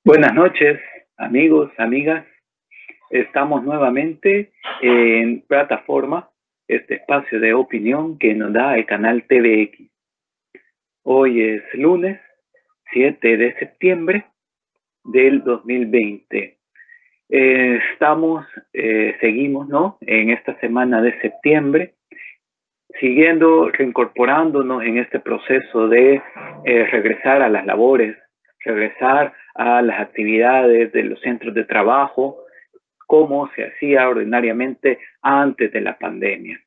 Buenas noches, amigos, amigas. Estamos nuevamente en plataforma, este espacio de opinión que nos da el canal TVX. Hoy es lunes 7 de septiembre del 2020. Seguimos, ¿no? En esta semana de septiembre, reincorporándonos en este proceso de regresar a las labores, regresar a las actividades de los centros de trabajo, como se hacía ordinariamente antes de la pandemia.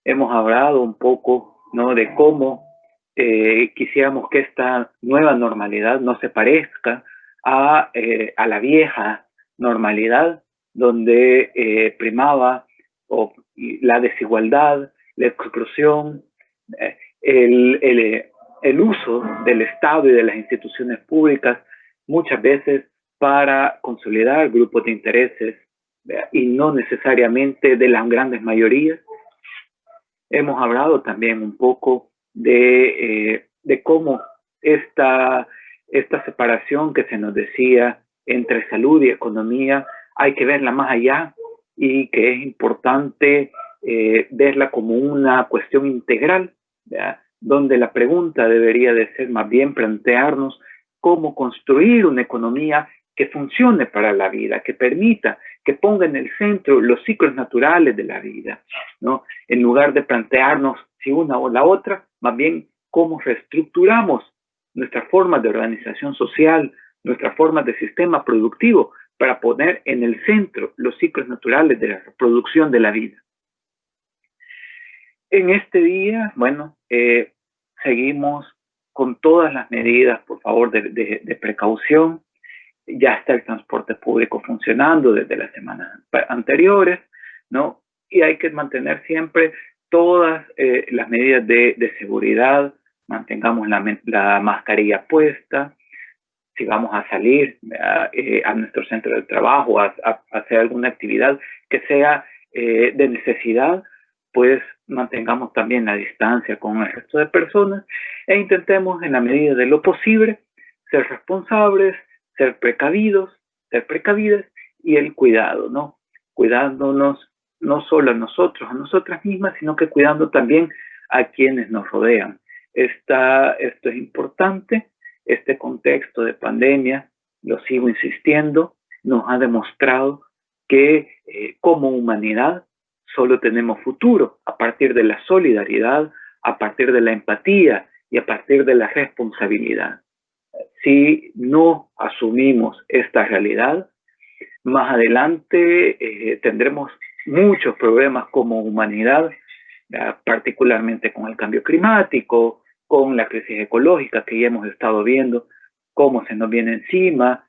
Hemos hablado un poco, ¿no?, de cómo quisiéramos que esta nueva normalidad no se parezca a la vieja normalidad, donde primaba la desigualdad, la exclusión, el uso del Estado y de las instituciones públicas muchas veces para consolidar grupos de intereses y no necesariamente de las grandes mayorías. Hemos hablado también un poco de cómo esta separación que se nos decía entre salud y economía hay que verla más allá y que es importante verla como una cuestión integral, ¿verdad?, donde la pregunta debería de ser más bien plantearnos cómo construir una economía que funcione para la vida, que permita, que ponga en el centro los ciclos naturales de la vida, ¿no? En lugar de plantearnos si una o la otra, más bien cómo reestructuramos nuestras formas de organización social, nuestras formas de sistema productivo, para poner en el centro los ciclos naturales de la reproducción de la vida. En este día, bueno, seguimos con todas las medidas, por favor, de precaución. Ya está el transporte público funcionando desde las semanas anteriores, ¿no? Y hay que mantener siempre todas las medidas de seguridad, mantengamos la mascarilla puesta. Si vamos a salir a nuestro centro de trabajo, a hacer alguna actividad que sea de necesidad, pues mantengamos también la distancia con el resto de personas e intentemos en la medida de lo posible ser responsables, ser precavidos, ser precavidas y el cuidado, ¿no? Cuidándonos no solo a nosotros, a nosotras mismas, sino que cuidando también a quienes nos rodean. Esto es importante. Este contexto de pandemia, lo sigo insistiendo, nos ha demostrado que como humanidad solo tenemos futuro a partir de la solidaridad, a partir de la empatía y a partir de la responsabilidad. Si no asumimos esta realidad, más adelante tendremos muchos problemas como humanidad, particularmente con el cambio climático, con la crisis ecológica que ya hemos estado viendo, cómo se nos viene encima.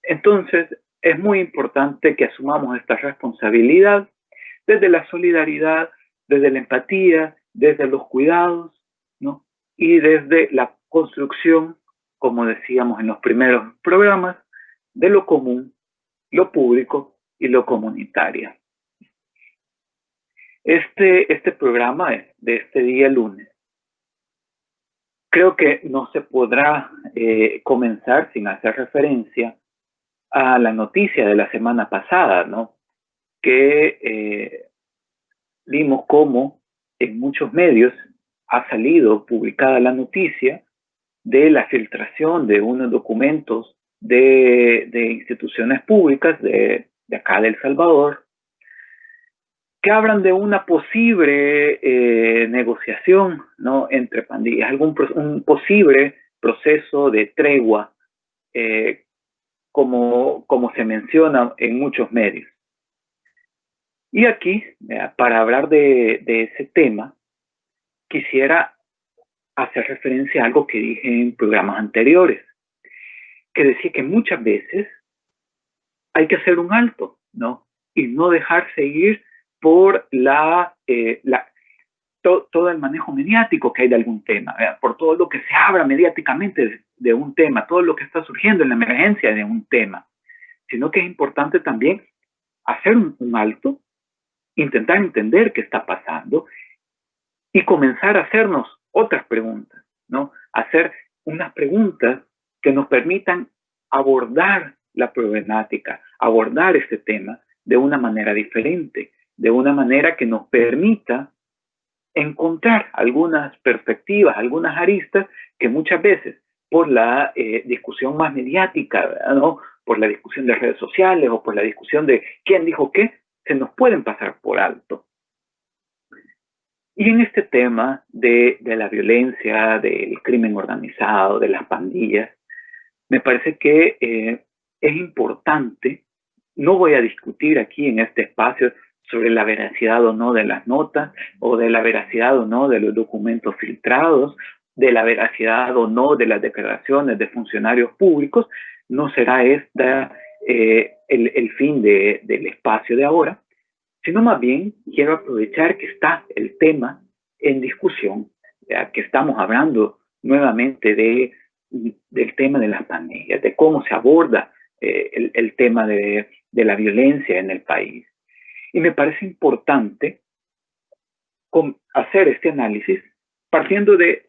Entonces, es muy importante que asumamos esta responsabilidad desde la solidaridad, desde la empatía, desde los cuidados, ¿no? Y desde la construcción, como decíamos en los primeros programas, de lo común, lo público y lo comunitario. Este programa de este día lunes, creo que no se podrá comenzar sin hacer referencia a la noticia de la semana pasada, ¿no? Que vimos cómo en muchos medios ha salido publicada la noticia de la filtración de unos documentos de instituciones públicas de acá de El Salvador, que hablan de una posible negociación, ¿no?, entre pandillas, un posible proceso de tregua, como se menciona en muchos medios. Y aquí, para hablar de ese tema, quisiera hacer referencia a algo que dije en programas anteriores, que decía que muchas veces hay que hacer un alto, ¿no? Y no dejarse ir por todo el manejo mediático que hay de algún tema, por todo lo que se habla mediáticamente de un tema, todo lo que está surgiendo en la emergencia de un tema, sino que es importante también hacer un alto, intentar entender qué está pasando y comenzar a hacernos otras preguntas, ¿no? Hacer unas preguntas que nos permitan abordar la problemática, abordar este tema de una manera diferente, de una manera que nos permita encontrar algunas perspectivas, algunas aristas que muchas veces por la discusión más mediática, ¿verdad? ¿No? Por la discusión de redes sociales o por la discusión de quién dijo qué, se nos pueden pasar por alto. Y en este tema de la violencia, del crimen organizado, de las pandillas, me parece que es importante, no voy a discutir aquí en este espacio sobre la veracidad o no de las notas, o de la veracidad o no de los documentos filtrados, de la veracidad o no de las declaraciones de funcionarios públicos. No será esta el fin del espacio de ahora, sino más bien quiero aprovechar que está el tema en discusión, ya que estamos hablando nuevamente del tema de las pandillas, de cómo se aborda el tema de la violencia en el país. Y me parece importante hacer este análisis partiendo de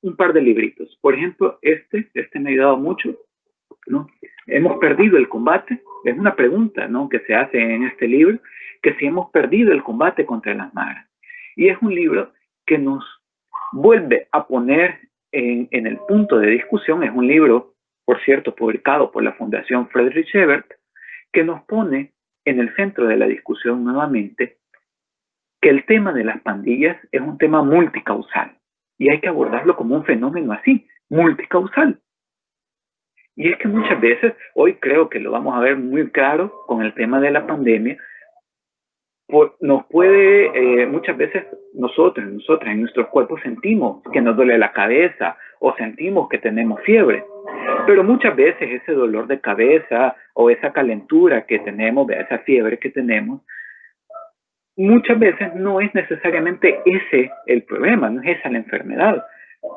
un par de libritos. Por ejemplo, este me ha ayudado mucho, ¿no? Hemos perdido el combate, es una pregunta, ¿no?, que se hace en este libro, que si hemos perdido el combate contra las maras. Y es un libro que nos vuelve a poner en el punto de discusión. Es un libro, por cierto, publicado por la Fundación Friedrich Ebert, que nos pone en el centro de la discusión nuevamente que el tema de las pandillas es un tema multicausal y hay que abordarlo como un fenómeno así, multicausal. Y es que muchas veces, hoy creo que lo vamos a ver muy claro con el tema de la pandemia, nos puede, muchas veces nosotras en nuestros cuerpos sentimos que nos duele la cabeza o sentimos que tenemos fiebre, pero muchas veces ese dolor de cabeza o esa calentura que tenemos, esa fiebre que tenemos, muchas veces no es necesariamente ese el problema, no es esa la enfermedad,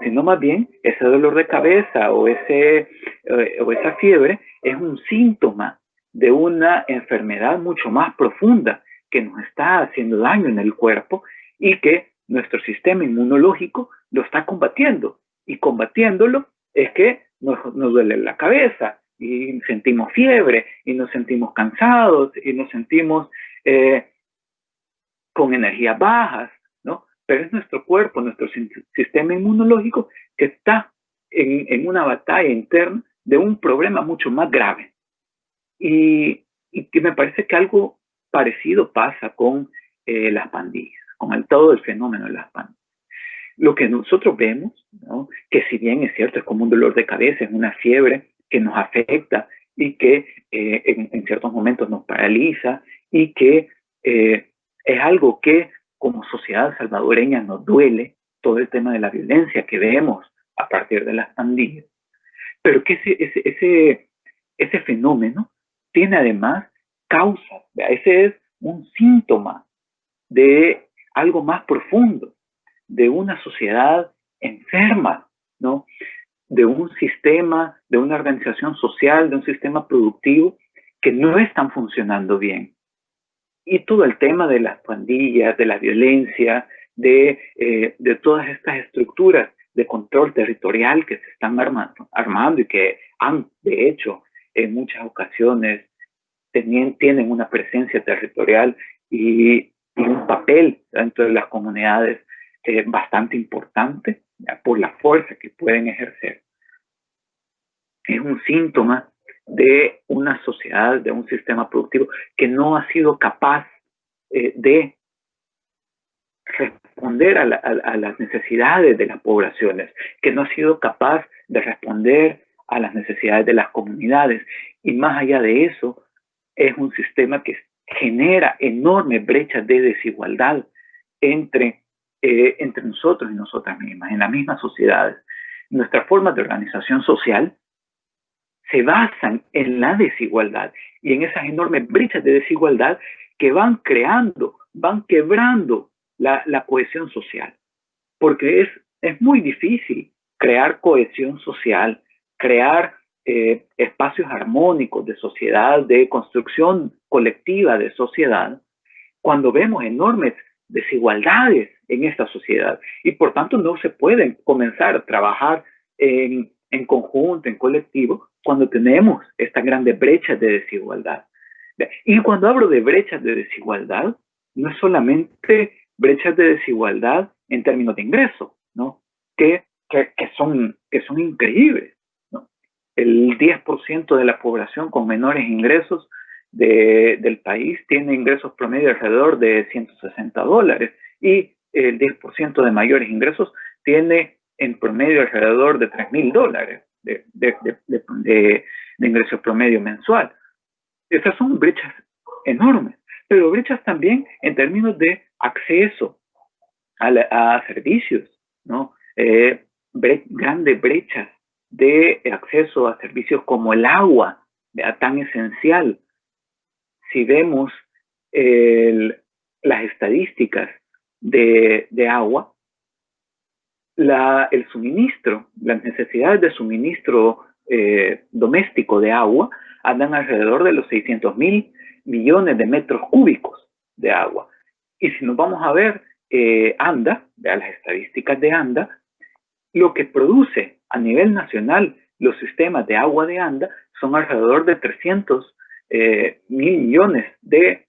sino más bien ese dolor de cabeza o esa fiebre es un síntoma de una enfermedad mucho más profunda que nos está haciendo daño en el cuerpo y que nuestro sistema inmunológico lo está combatiendo. Y combatiéndolo es que nos duele la cabeza y sentimos fiebre y nos sentimos cansados y nos sentimos con energías bajas, ¿no? Pero es nuestro cuerpo, nuestro sistema inmunológico que está en una batalla interna de un problema mucho más grave. Y que me parece que algo parecido pasa con las pandillas, con todo el fenómeno de las pandillas. Lo que nosotros vemos, ¿no?, que si bien es cierto, es como un dolor de cabeza, es una fiebre que nos afecta y que en ciertos momentos nos paraliza y que es algo que como sociedad salvadoreña nos duele, todo el tema de la violencia que vemos a partir de las pandillas, pero que ese fenómeno tiene además causas. Ese es un síntoma de algo más profundo, de una sociedad enferma, ¿no?, de un sistema, de una organización social, de un sistema productivo que no están funcionando bien. Y todo el tema de las pandillas, de la violencia, de todas estas estructuras de control territorial que se están armando y que han, de hecho, en muchas ocasiones tienen una presencia territorial y un papel dentro de las comunidades bastante importante, ¿ya?, por la fuerza que pueden ejercer. Es un síntoma de una sociedad, de un sistema productivo que no ha sido capaz de responder a las necesidades de las poblaciones, que no ha sido capaz de responder a las necesidades de las comunidades. Y más allá de eso, es un sistema que genera enormes brechas de desigualdad entre nosotros y nosotras mismas, en las mismas sociedades. Nuestras formas de organización social se basan en la desigualdad y en esas enormes brechas de desigualdad que van creando, van quebrando la cohesión social. Porque es muy difícil crear cohesión social, crear espacios armónicos de sociedad, de construcción colectiva de sociedad, cuando vemos enormes desigualdades en esta sociedad. Y por tanto no se pueden comenzar a trabajar en conjunto, en colectivo, cuando tenemos estas grandes brechas de desigualdad. Y cuando hablo de brechas de desigualdad, no es solamente brechas de desigualdad en términos de ingreso, ¿no? Que son increíbles, ¿no? El 10% de la población con menores ingresos del país tiene ingresos promedio alrededor de $160 y el 10% de mayores ingresos tiene en promedio alrededor de $3,000 de ingreso promedio mensual. Estas son brechas enormes, pero brechas también en términos de acceso a servicios, ¿no? Grandes brechas de acceso a servicios como el agua, tan esencial. Si vemos las estadísticas de agua, el suministro, las necesidades de suministro doméstico de agua andan alrededor de los 600,000 millones de metros cúbicos de agua. Y si nos vamos a ver ANDA, las estadísticas de ANDA, lo que produce a nivel nacional los sistemas de agua de ANDA son alrededor de 300,000 millones de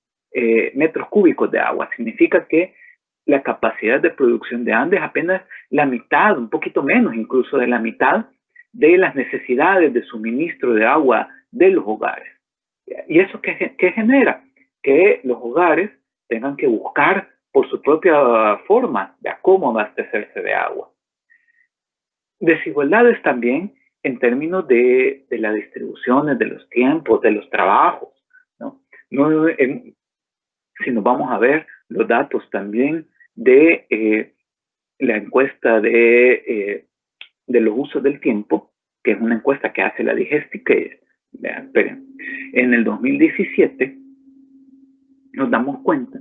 metros cúbicos de agua. Significa que la capacidad de producción de ANDA es apenas la mitad, un poquito menos incluso de la mitad de las necesidades de suministro de agua de los hogares. ¿Y eso qué genera? Que los hogares tengan que buscar por su propia forma de cómo abastecerse de agua. Desigualdades también en términos de la distribución de los tiempos, de los trabajos, ¿no? Si nos vamos a ver los datos también de la encuesta de los usos del tiempo, que es una encuesta que hace la Digesti, en el 2017 nos damos cuenta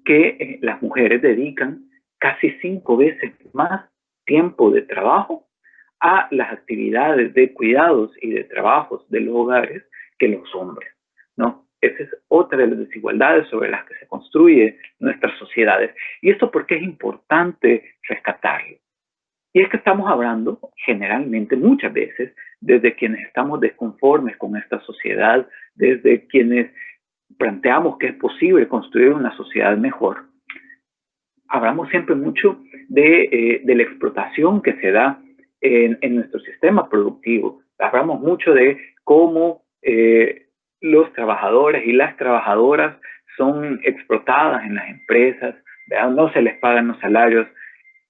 que las mujeres dedican casi 5 veces más tiempo de trabajo a las actividades de cuidados y de trabajos de los hogares que los hombres, ¿no? Esa es otra de las desigualdades sobre las que se construyen nuestras sociedades. ¿Y esto por qué es importante rescatarlo? Y es que estamos hablando generalmente, muchas veces, desde quienes estamos desconformes con esta sociedad, desde quienes planteamos que es posible construir una sociedad mejor. Hablamos siempre mucho de la explotación que se da en nuestro sistema productivo. Hablamos mucho de cómo los trabajadores y las trabajadoras son explotadas en las empresas, ¿verdad? No se les pagan los salarios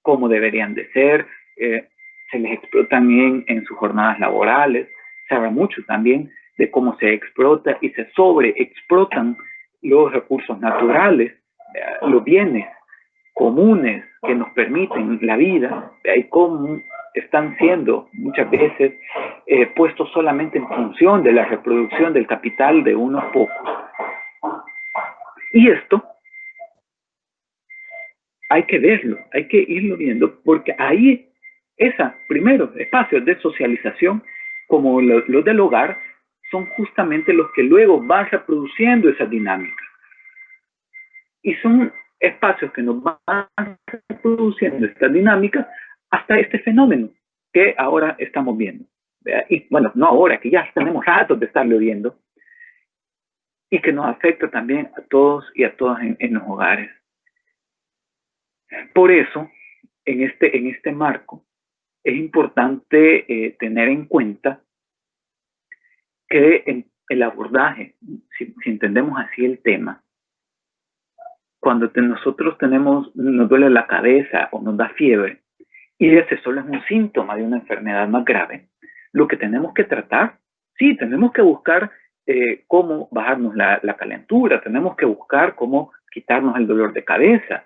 como deberían de ser, se les explota también en sus jornadas laborales. Se habla mucho también de cómo se explota y se sobreexplotan los recursos naturales, los bienes comunes que nos permiten la vida, y cómo están siendo muchas veces puestos solamente en función de la reproducción del capital de unos pocos. Y esto hay que verlo, hay que irlo viendo, porque ahí, primero, espacios de socialización, como los del hogar, son justamente los que luego van reproduciendo esas dinámicas. Y son espacios que nos van reproduciendo estas dinámicas hasta este fenómeno que ahora estamos viendo. Y bueno, no ahora, que ya tenemos ratos de estarlo viendo, y que nos afecta también a todos y a todas en los hogares. Por eso, en este marco, es importante tener en cuenta que el abordaje, si entendemos así el tema, cuando nosotros nos duele la cabeza o nos da fiebre, y ese solo es un síntoma de una enfermedad más grave, lo que tenemos que tratar, sí, tenemos que buscar cómo bajarnos la calentura, tenemos que buscar cómo quitarnos el dolor de cabeza,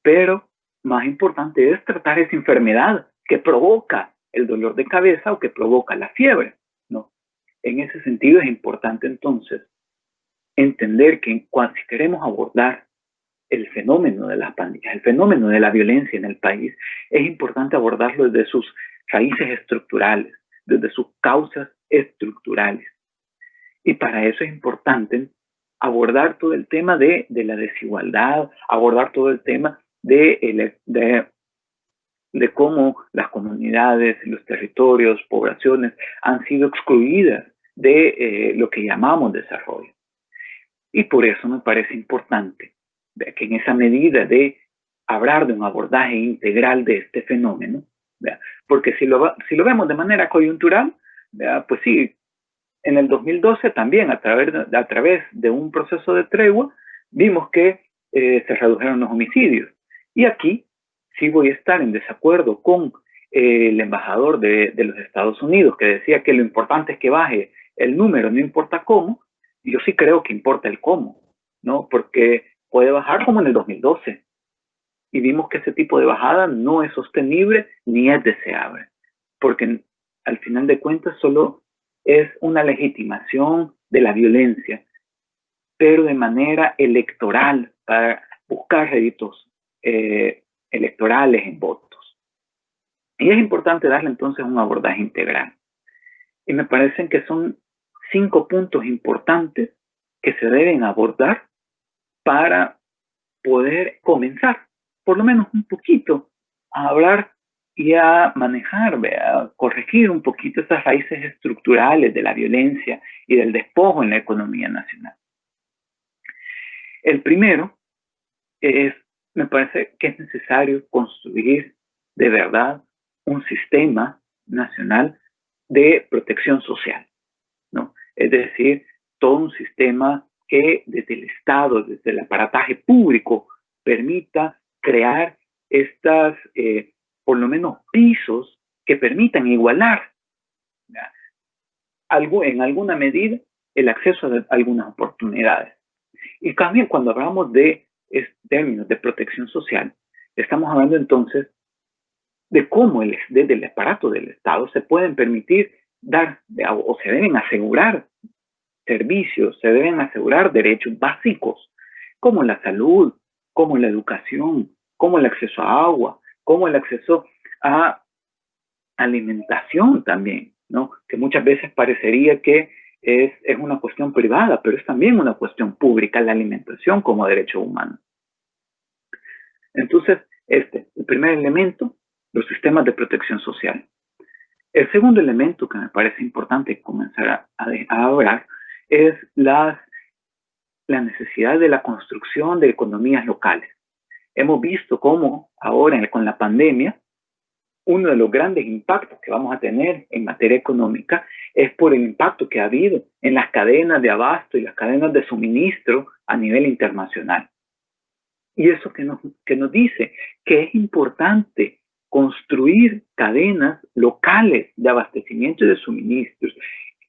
pero más importante es tratar esa enfermedad que provoca el dolor de cabeza o que provoca la fiebre, ¿no? En ese sentido es importante entonces entender que si queremos abordar el fenómeno de las pandillas, el fenómeno de la violencia en el país, es importante abordarlo desde sus raíces estructurales, desde sus causas estructurales. Y para eso es importante abordar todo el tema de la desigualdad, abordar todo el tema de de cómo las comunidades, los territorios, poblaciones han sido excluidas de lo que llamamos desarrollo. Y por eso me parece importante que en esa medida de hablar de un abordaje integral de este fenómeno, ¿verdad? Porque si lo vemos de manera coyuntural, ¿verdad? Pues sí, en el 2012 también a través de un proceso de tregua vimos que se redujeron los homicidios. Y aquí sí voy a estar en desacuerdo con el embajador de los Estados Unidos, que decía que lo importante es que baje el número, no importa cómo. Yo sí creo que importa el cómo, ¿no? Porque puede bajar como en el 2012. Y vimos que ese tipo de bajada no es sostenible ni es deseable. Porque al final de cuentas solo es una legitimación de la violencia, pero de manera electoral, para buscar réditos electorales en votos. Y es importante darle entonces un abordaje integral. Y me parecen que son 5 puntos importantes que se deben abordar para poder comenzar, por lo menos un poquito, a hablar y a manejar, a corregir un poquito esas raíces estructurales de la violencia y del despojo en la economía nacional. El primero es, me parece que es necesario construir de verdad un sistema nacional de protección social, ¿no? Es decir, todo un sistema que desde el Estado, desde el aparataje público, permita crear estas, por lo menos, pisos que permitan igualar, ¿ya?, en alguna medida el acceso a algunas oportunidades. Y también cuando hablamos de términos de protección social, estamos hablando entonces de cómo desde el aparato del Estado se pueden permitir dar o se deben asegurar servicios, se deben asegurar derechos básicos, como la salud, como la educación, como el acceso a agua, como el acceso a alimentación también, ¿no? Que muchas veces parecería que es una cuestión privada, pero es también una cuestión pública, la alimentación como derecho humano. Entonces, el primer elemento, los sistemas de protección social. El segundo elemento que me parece importante comenzar a hablar es la necesidad de la construcción de economías locales. Hemos visto cómo ahora con la pandemia, uno de los grandes impactos que vamos a tener en materia económica es por el impacto que ha habido en las cadenas de abasto y las cadenas de suministro a nivel internacional. Y eso que nos dice que es importante construir cadenas locales de abastecimiento y de suministros,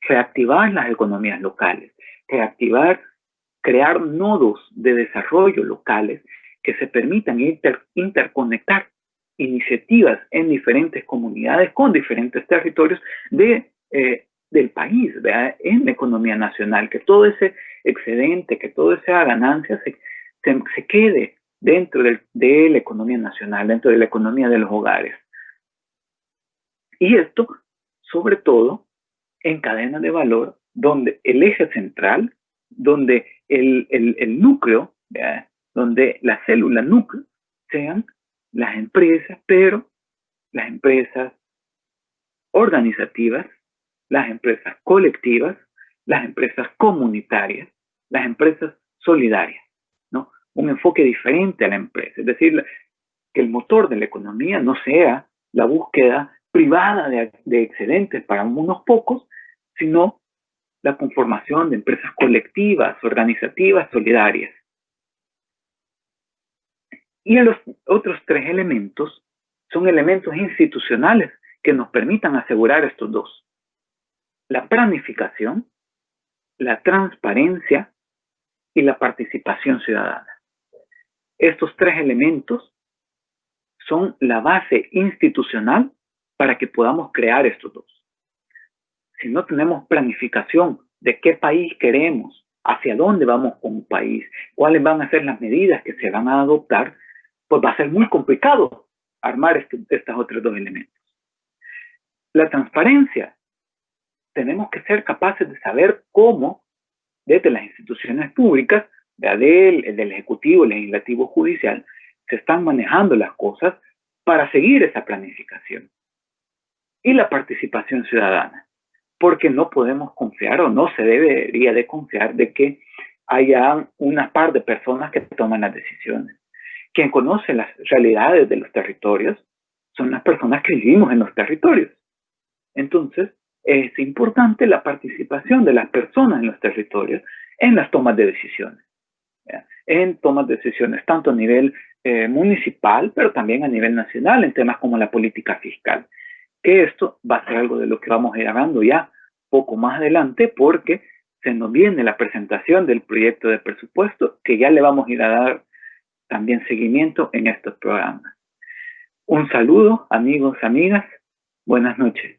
reactivar las economías locales, crear nodos de desarrollo locales que se permitan interconectar iniciativas en diferentes comunidades con diferentes territorios del país, ¿verdad?, en la economía nacional, que todo ese excedente, que toda esa ganancia se quede dentro de la economía nacional, dentro de la economía de los hogares. Y esto, sobre todo, en cadenas de valor, donde el eje central, donde el núcleo, ¿verdad?, donde la célula núcleo sean las empresas, pero las empresas organizativas, las empresas colectivas, las empresas comunitarias, las empresas solidarias, ¿no? Un enfoque diferente a la empresa, es decir, que el motor de la economía no sea la búsqueda privada de excedentes para unos pocos, sino la conformación de empresas colectivas, organizativas, solidarias. Y los otros 3 elementos son elementos institucionales que nos permitan asegurar estos 2. La planificación, la transparencia y la participación ciudadana. Estos 3 elementos son la base institucional para que podamos crear estos 2. Si no tenemos planificación de qué país queremos, hacia dónde vamos como país, cuáles van a ser las medidas que se van a adoptar, pues va a ser muy complicado armar estos otros 2 elementos. La transparencia. Tenemos que ser capaces de saber cómo, desde las instituciones públicas, del Ejecutivo, Legislativo, Judicial, se están manejando las cosas para seguir esa planificación. Y la participación ciudadana, porque no podemos confiar o no se debería de confiar de que haya una par de personas que toman las decisiones. Quien conoce las realidades de los territorios son las personas que vivimos en los territorios. Entonces, es importante la participación de las personas en los territorios en las tomas de decisiones. ¿Ya? En tomas de decisiones tanto a nivel municipal, pero también a nivel nacional, en temas como la política fiscal. Que esto va a ser algo de lo que vamos a ir hablando ya poco más adelante, porque se nos viene la presentación del proyecto de presupuesto, que ya le vamos a ir a dar también seguimiento en estos programas. Un saludo, amigos, amigas. Buenas noches.